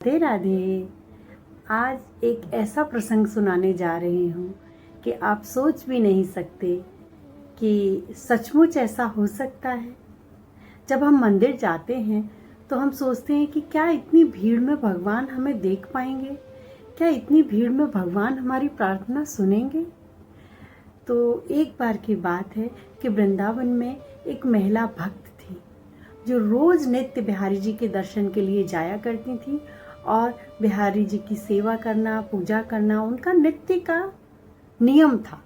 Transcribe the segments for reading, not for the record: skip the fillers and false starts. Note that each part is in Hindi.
राधे राधे। आज एक ऐसा प्रसंग सुनाने जा रही हूँ कि आप सोच भी नहीं सकते कि सचमुच ऐसा हो सकता है। जब हम मंदिर जाते हैं तो हम सोचते हैं कि क्या इतनी भीड़ में भगवान हमें देख पाएंगे, क्या इतनी भीड़ में भगवान हमारी प्रार्थना सुनेंगे। तो एक बार की बात है कि वृंदावन में एक महिला भक्त थी जो रोज नित्य बिहारी जी के दर्शन के लिए जाया करती थी और बिहारी जी की सेवा करना, पूजा करना उनका नित्य का नियम था।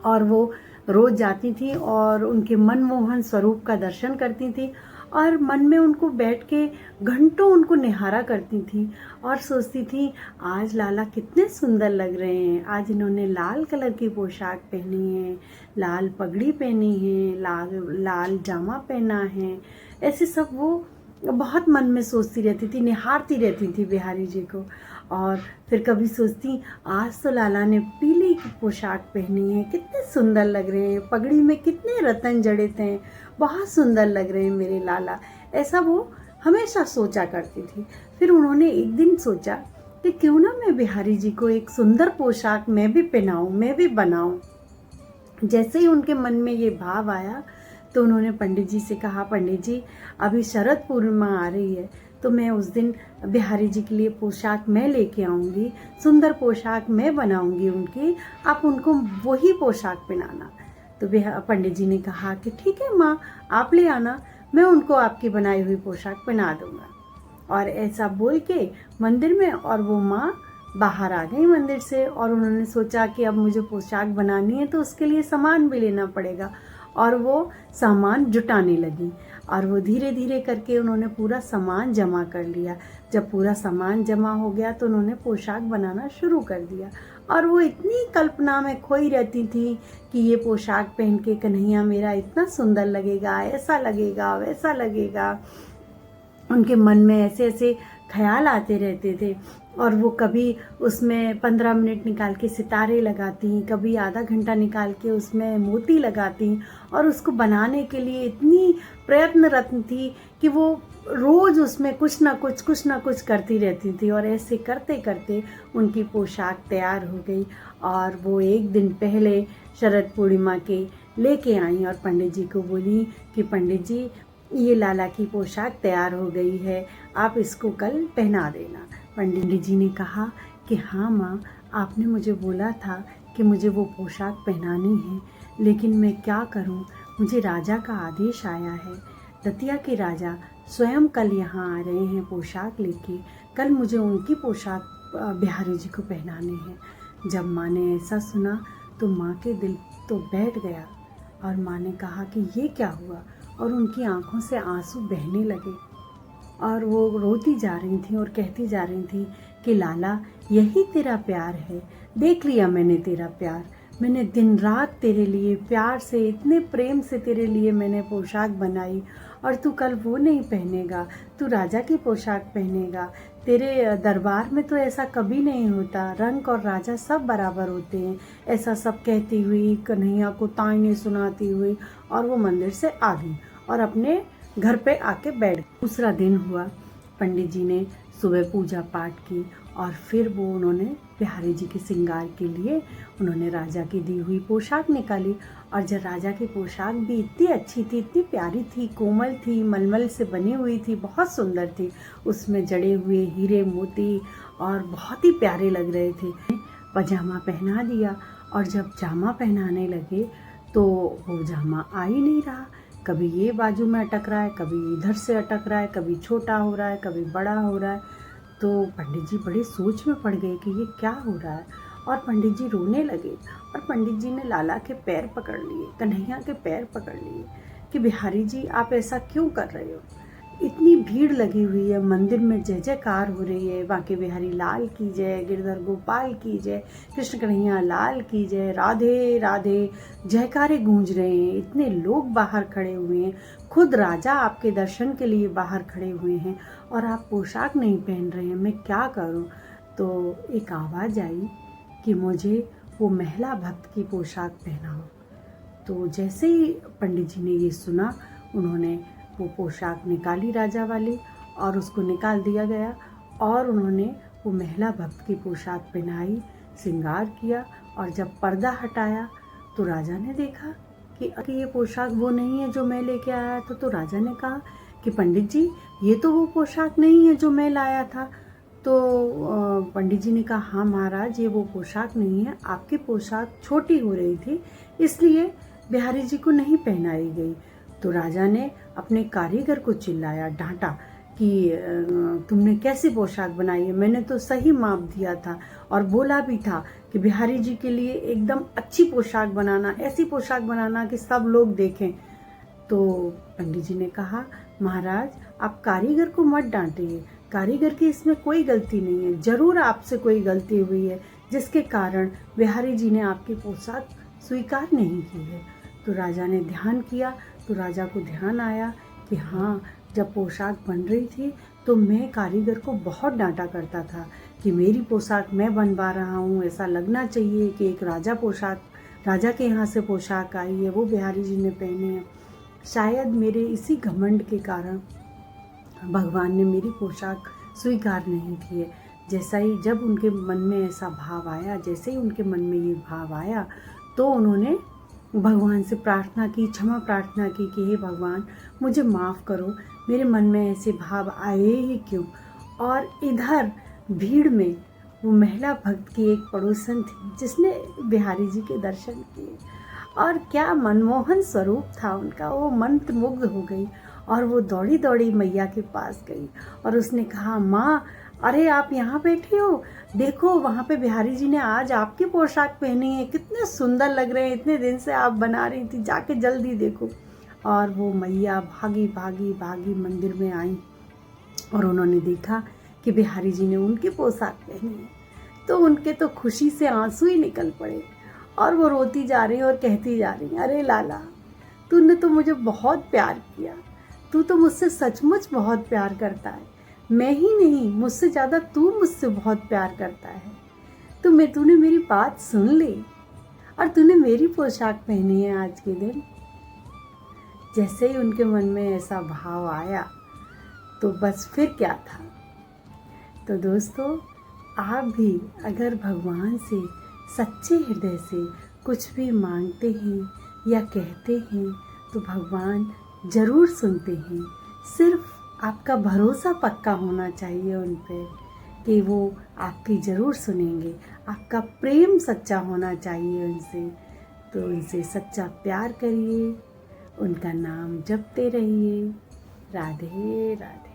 और वो रोज जाती थी और उनके मनमोहन स्वरूप का दर्शन करती थी और मन में उनको बैठ के घंटों उनको निहारा करती थी और सोचती थी आज लाला कितने सुंदर लग रहे हैं, आज इन्होंने लाल कलर की पोशाक पहनी है, लाल पगड़ी पहनी है, लाल जामा पहना है। ऐसे सब वो बहुत मन में सोचती रहती थी, निहारती रहती थी बिहारी जी को। और फिर कभी सोचती आज तो लाला ने पीली पोशाक पहनी है, कितने सुंदर लग रहे हैं, पगड़ी में कितने रतन जड़ित हैं, बहुत सुंदर लग रहे हैं मेरे लाला। ऐसा वो हमेशा सोचा करती थी। फिर उन्होंने एक दिन सोचा कि क्यों ना मैं बिहारी जी को एक सुंदर पोशाक मैं भी पहनाऊं, मैं भी बनाऊं। जैसे ही उनके मन में ये भाव आया तो उन्होंने पंडित जी से कहा, पंडित जी अभी शरद पूर्णिमा आ रही है तो मैं उस दिन बिहारी जी के लिए पोशाक मैं लेके आऊँगी, सुंदर पोशाक मैं बनाऊँगी उनकी, आप उनको वही पोशाक पहनाना। तो पंडित जी ने कहा कि ठीक है माँ, आप ले आना, मैं उनको आपकी बनाई हुई पोशाक पहना दूँगा। और ऐसा बोल के मंदिर में और वो माँ बाहर आ गई मंदिर से। और उन्होंने सोचा कि अब मुझे पोशाक बनानी है तो उसके लिए सामान भी लेना पड़ेगा। और वो सामान जुटाने लगी और वो धीरे धीरे करके उन्होंने पूरा सामान जमा कर लिया। जब पूरा सामान जमा हो गया तो उन्होंने पोशाक बनाना शुरू कर दिया। और वो इतनी कल्पना में खोई रहती थी कि ये पोशाक पहन के कन्हैया मेरा इतना सुंदर लगेगा, ऐसा लगेगा, वैसा लगेगा। उनके मन में ऐसे ऐसे ख्याल आते रहते थे। और वो कभी उसमें 15 मिनट निकाल के सितारे लगाती, कभी आधा घंटा निकाल के उसमें मोती लगाती और उसको बनाने के लिए इतनी प्रयत्नरत थी कि वो रोज़ उसमें कुछ ना कुछ करती रहती थी। और ऐसे करते करते उनकी पोशाक तैयार हो गई। और वो एक दिन पहले शरद पूर्णिमा के लेके आई और पंडित जी को बोली कि पंडित जी ये लाला की पोशाक तैयार हो गई है, आप इसको कल पहना देना। पंडित जी ने कहा कि हाँ माँ, आपने मुझे बोला था कि मुझे वो पोशाक पहनानी है, लेकिन मैं क्या करूँ, मुझे राजा का आदेश आया है। दतिया के राजा स्वयं कल यहाँ आ रहे हैं पोशाक लेके, कल मुझे उनकी पोशाक बिहारी जी को पहनानी है। जब माँ ने ऐसा सुना तो माँ के दिल तो बैठ गया और माँ ने कहा कि ये क्या हुआ, और उनकी आंखों से आंसू बहने लगे और वो रोती जा रही थी और कहती जा रही थी कि लाला यही तेरा प्यार है, देख लिया मैंने तेरा प्यार, मैंने दिन रात तेरे लिए प्यार से, इतने प्रेम से तेरे लिए मैंने पोशाक बनाई और तू कल वो नहीं पहनेगा, तू राजा की पोशाक पहनेगा। तेरे दरबार में तो ऐसा कभी नहीं होता, रंक और राजा सब बराबर होते हैं। ऐसा सब कहती हुई कन्हैया को ताने सुनाती हुई और वो मंदिर से आ गई और अपने घर पे आके बैठ गई। दूसरा दिन हुआ, पंडित जी ने सुबह पूजा पाठ की और फिर वो उन्होंने बिहारी जी के श्रृंगार के लिए उन्होंने राजा की दी हुई पोशाक निकाली। और जब राजा की पोशाक भी इतनी अच्छी थी, इतनी प्यारी थी, कोमल थी, मलमल से बनी हुई थी, बहुत सुंदर थी, उसमें जड़े हुए हीरे मोती और बहुत ही प्यारे लग रहे थे। पजामा पहना दिया और जब जामा पहनाने लगे तो वो जामा आ ही नहीं रहा, कभी ये बाजू में अटक रहा है, कभी इधर से अटक रहा है, कभी छोटा हो रहा है, कभी बड़ा हो रहा है। तो पंडित जी बड़े सोच में पड़ गए कि ये क्या हो रहा है और पंडित जी रोने लगे। और पंडित जी ने लाला के पैर पकड़ लिए, कन्हैया के पैर पकड़ लिए कि बिहारी जी आप ऐसा क्यों कर रहे हो, इतनी भीड़ लगी हुई है, मंदिर में जय जयकार हो रही है, बांके बिहारी लाल की जय, गिरधर गोपाल की जय, कृष्ण कन्हैया लाल की जय, राधे राधे जयकारे गूंज रहे हैं, इतने लोग बाहर खड़े हुए हैं, खुद राजा आपके दर्शन के लिए बाहर खड़े हुए हैं और आप पोशाक नहीं पहन रहे हैं, मैं क्या करूं। तो एक आवाज़ आई कि मुझे वो महिला भक्त की पोशाक पहनाओ। तो जैसे ही पंडित जी ने ये सुना, उन्होंने वो पोशाक निकाली राजा वाली और उसको निकाल दिया गया और उन्होंने वो महिला भक्त की पोशाक पहनाई, श्रृंगार किया। और जब पर्दा हटाया तो राजा ने देखा कि ये पोशाक वो नहीं है जो मैं लेके आया था। तो राजा ने कहा कि पंडित जी, ये तो वो पोशाक नहीं है जो मैं लाया था। तो पंडित जी ने कहा, हाँ महाराज, ये वो पोशाक नहीं है, आपकी पोशाक छोटी हो रही थी इसलिए बिहारी जी को नहीं पहनाई गई। तो राजा ने अपने कारीगर को चिल्लाया, डांटा कि तुमने कैसी पोशाक बनाई है, मैंने तो सही माप दिया था और बोला भी था कि बिहारी जी के लिए एकदम अच्छी पोशाक बनाना, ऐसी पोशाक बनाना कि सब लोग देखें। तो पंडित जी ने कहा, महाराज आप कारीगर को मत डांटिए, कारीगर की इसमें कोई गलती नहीं है, जरूर आपसे कोई गलती हुई है जिसके कारण बिहारी जी ने आपकी पोशाक स्वीकार नहीं की है। तो राजा ने ध्यान किया तो राजा को ध्यान आया कि हाँ, जब पोशाक बन रही थी तो मैं कारीगर को बहुत डांटा करता था कि मेरी पोशाक मैं बनवा रहा हूँ, ऐसा लगना चाहिए कि एक राजा के यहाँ से पोशाक आई है, वो बिहारी जी ने पहनी है। शायद मेरे इसी घमंड के कारण भगवान ने मेरी पोशाक स्वीकार नहीं की है। जब उनके मन में ऐसा भाव आया, जैसे ही उनके मन में ये भाव आया तो उन्होंने भगवान से प्रार्थना की, क्षमा प्रार्थना की कि हे भगवान, मुझे माफ़ करो, मेरे मन में ऐसे भाव आए ही क्यों। और इधर भीड़ में वो महिला भक्त की एक पड़ोसन थी जिसने बिहारी जी के दर्शन किए और क्या मनमोहन स्वरूप था उनका, वो मंत्रमुग्ध हो गई और वो दौड़ी दौड़ी मैया के पास गई और उसने कहा, माँ, अरे आप यहाँ बैठी हो, देखो वहाँ पे बिहारी जी ने आज आपकी पोशाक पहनी है, कितने सुंदर लग रहे हैं, इतने दिन से आप बना रही थी, जाके जल्दी देखो। और वो मैया भागी भागी भागी मंदिर में आई और उन्होंने देखा कि बिहारी जी ने उनकी पोशाक पहनी है। तो उनके तो खुशी से आंसू ही निकल पड़े और वो रोती जा रही और कहती जा रही, अरे लाला, तूने तो मुझे बहुत प्यार किया, तू तो मुझसे सचमुच बहुत प्यार करता है, मैं ही नहीं, मुझसे ज़्यादा तू मुझसे बहुत प्यार करता है। तूने मेरी बात सुन ली और तूने मेरी पोशाक पहनी है आज के दिन। जैसे ही उनके मन में ऐसा भाव आया तो बस फिर क्या था। तो दोस्तों, आप भी अगर भगवान से सच्चे हृदय से कुछ भी मांगते हैं या कहते हैं तो भगवान ज़रूर सुनते हैं। सिर्फ आपका भरोसा पक्का होना चाहिए उन पर कि वो आपकी ज़रूर सुनेंगे। आपका प्रेम सच्चा होना चाहिए उनसे, तो उनसे सच्चा प्यार करिए, उनका नाम जपते रहिए। राधे राधे।